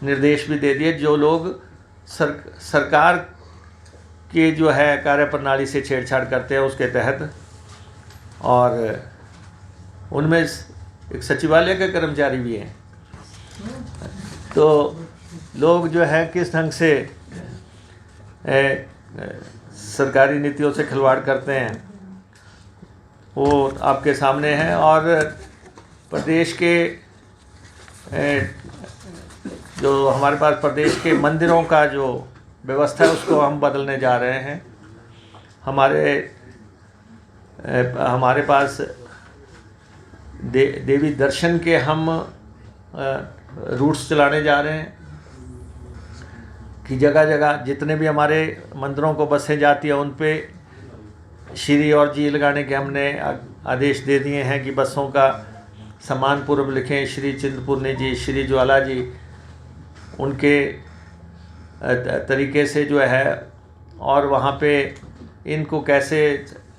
निर्देश भी दे दिए। जो लोग सरकार के जो है कार्यप्रणाली से छेड़छाड़ करते हैं उसके तहत, और उनमें एक सचिवालय के कर्मचारी भी हैं, तो लोग जो है किस ढंग से सरकारी नीतियों से खिलवाड़ करते हैं वो आपके सामने है। और प्रदेश के जो हमारे पास प्रदेश के मंदिरों का जो व्यवस्था है उसको हम बदलने जा रहे हैं। हमारे पास देवी दर्शन के हम रूट्स चलाने जा रहे हैं कि जगह जगह जितने भी हमारे मंदिरों को बसें जाती हैं उन पे श्री और जी लगाने के हमने आदेश दे दिए हैं कि बसों का सम्मान पूर्व लिखें श्री चिंतपूर्णी जी, श्री ज्वाला जी, उनके तरीके से जो है, और वहाँ पे इनको कैसे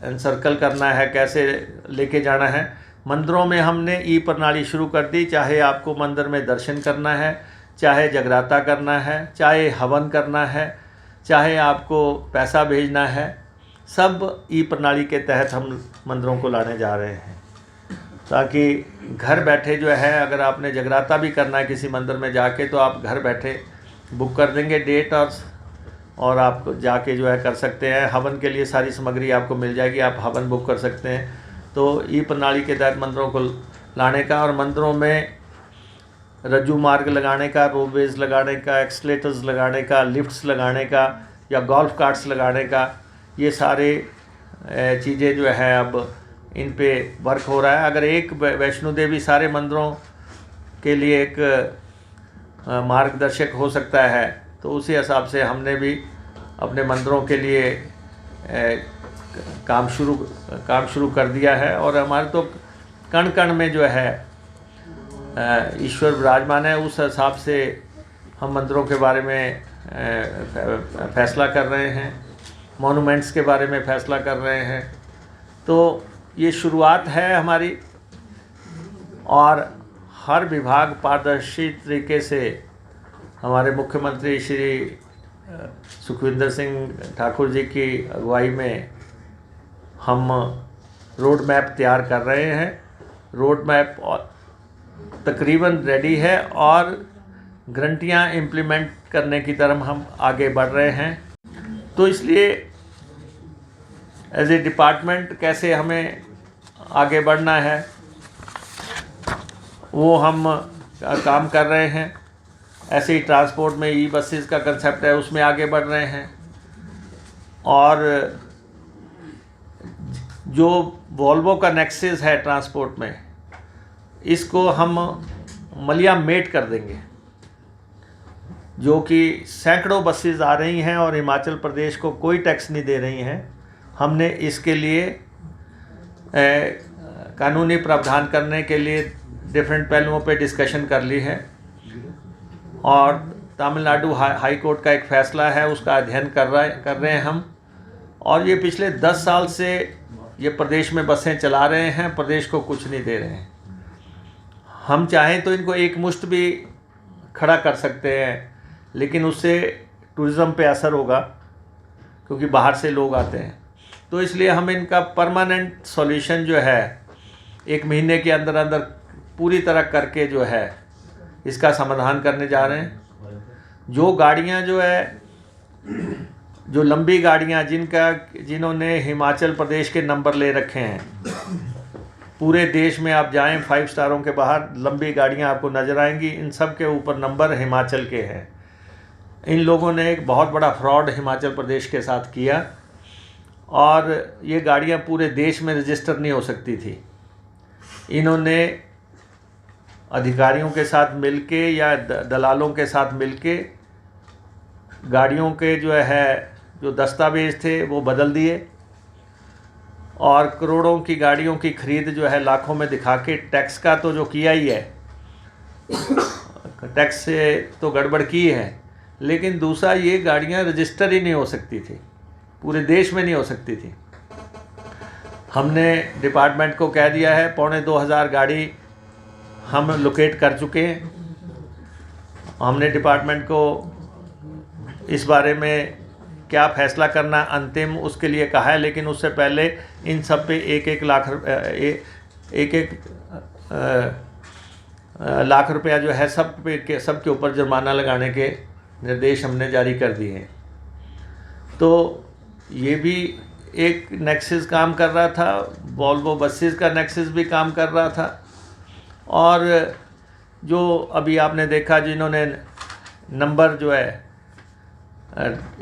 एनसर्कल करना है, कैसे लेके जाना है। मंदिरों में हमने ई प्रणाली शुरू कर दी। चाहे आपको मंदिर में दर्शन करना है, चाहे जगराता करना है, चाहे हवन करना है, चाहे आपको पैसा भेजना है, सब ई प्रणाली के तहत हम मंदिरों को लाने जा रहे हैं, ताकि घर बैठे जो है, अगर आपने जगराता भी करना है किसी मंदिर में जाके, तो आप घर बैठे बुक कर देंगे डेट, और आप जाके जो है कर सकते हैं। हवन के लिए सारी सामग्री आपको मिल जाएगी, आप हवन बुक कर सकते हैं। तो ई प्रणाली के तहत मंदिरों को लाने का, और मंदिरों में रज्जू मार्ग लगाने का, रोपवेज लगाने का, एक्सलेटर्स लगाने का, लिफ्ट्स लगाने का, या गोल्फ कार्ट्स लगाने का, ये सारे चीज़ें जो है अब इन पे वर्क हो रहा है। अगर एक वैष्णो देवी सारे मंदिरों के लिए एक मार्गदर्शक हो सकता है, तो उसी हिसाब से हमने भी अपने मंदिरों के लिए काम शुरू कर दिया है। और हमारे तो कण कण में जो है ईश्वर विराजमान है, उस हिसाब से हम मंदिरों के बारे में फैसला कर रहे हैं, मॉन्यूमेंट्स के बारे में फैसला कर रहे हैं। तो ये शुरुआत है हमारी, और हर विभाग पारदर्शी तरीके से हमारे मुख्यमंत्री श्री सुखविंदर सिंह ठाकुर जी की अगुवाई में हम रोड मैप तैयार कर रहे हैं। रोड मैप तकरीबन रेडी है, और गारंटियाँ इम्प्लीमेंट करने की तरफ हम आगे बढ़ रहे हैं। तो इसलिए एज ए डिपार्टमेंट कैसे हमें आगे बढ़ना है वो हम काम कर रहे हैं। ऐसे ही ट्रांसपोर्ट में ई बसेस का कंसेप्ट है, उसमें आगे बढ़ रहे हैं। और जो वॉल्वो का नेक्सस है ट्रांसपोर्ट में, इसको हम मलिया मेट कर देंगे, जो कि सैकड़ों बसेस आ रही हैं और हिमाचल प्रदेश को कोई टैक्स नहीं दे रही हैं। हमने इसके लिए कानूनी प्रावधान करने के लिए डिफरेंट पहलुओं पे डिस्कशन कर ली है, और तमिलनाडु हाई कोर्ट का एक फ़ैसला है, उसका अध्ययन कर रहे हैं हम। और ये पिछले 10 साल से ये प्रदेश में बसें चला रहे हैं, प्रदेश को कुछ नहीं दे रहे हैं। हम चाहें तो इनको एक मुश्त भी खड़ा कर सकते हैं, लेकिन उससे टूरिज़्म पे असर होगा, क्योंकि बाहर से लोग आते हैं। तो इसलिए हम इनका परमानेंट सॉल्यूशन जो है 1 महीने के अंदर अंदर पूरी तरह करके जो है इसका समाधान करने जा रहे हैं। जो गाड़ियां जो है, जो लंबी गाड़ियां जिन्होंने हिमाचल प्रदेश के नंबर ले रखे हैं, पूरे देश में आप जाएं 5 स्टारों के बाहर लंबी गाड़ियां आपको नज़र आएंगी, इन सब के ऊपर नंबर हिमाचल के हैं। इन लोगों ने एक बहुत बड़ा फ्रॉड हिमाचल प्रदेश के साथ किया, और ये गाड़ियां पूरे देश में रजिस्टर नहीं हो सकती थी। इन्होंने अधिकारियों के साथ मिलके या दलालों के साथ मिलके गाड़ियों के जो दस्तावेज़ थे वो बदल दिए, और करोड़ों की गाड़ियों की खरीद जो है लाखों में दिखा के टैक्स का तो जो किया ही है, टैक्स से तो गड़बड़ की है, लेकिन दूसरा ये गाड़ियां रजिस्टर ही नहीं हो सकती थी, पूरे देश में नहीं हो सकती थी। हमने डिपार्टमेंट को कह दिया है 2500 गाड़ी हम लोकेट कर चुके हैं, हमने डिपार्टमेंट को इस बारे में क्या फ़ैसला करना अंतिम उसके लिए कहा है, लेकिन उससे पहले इन सब पे एक लाख रुपया जो है सब के ऊपर जुर्माना लगाने के निर्देश हमने जारी कर दिए हैं। तो ये भी एक नेक्सस काम कर रहा था, वॉल्वो बसेस का नेक्सस भी काम कर रहा था, और जो अभी आपने देखा जिन्होंने नंबर जो है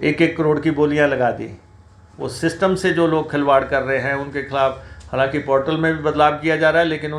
1-1 करोड़ की बोलियां लगा दी, वो सिस्टम से जो लोग खिलवाड़ कर रहे हैं उनके खिलाफ हालांकि पोर्टल में भी बदलाव किया जा रहा है, लेकिन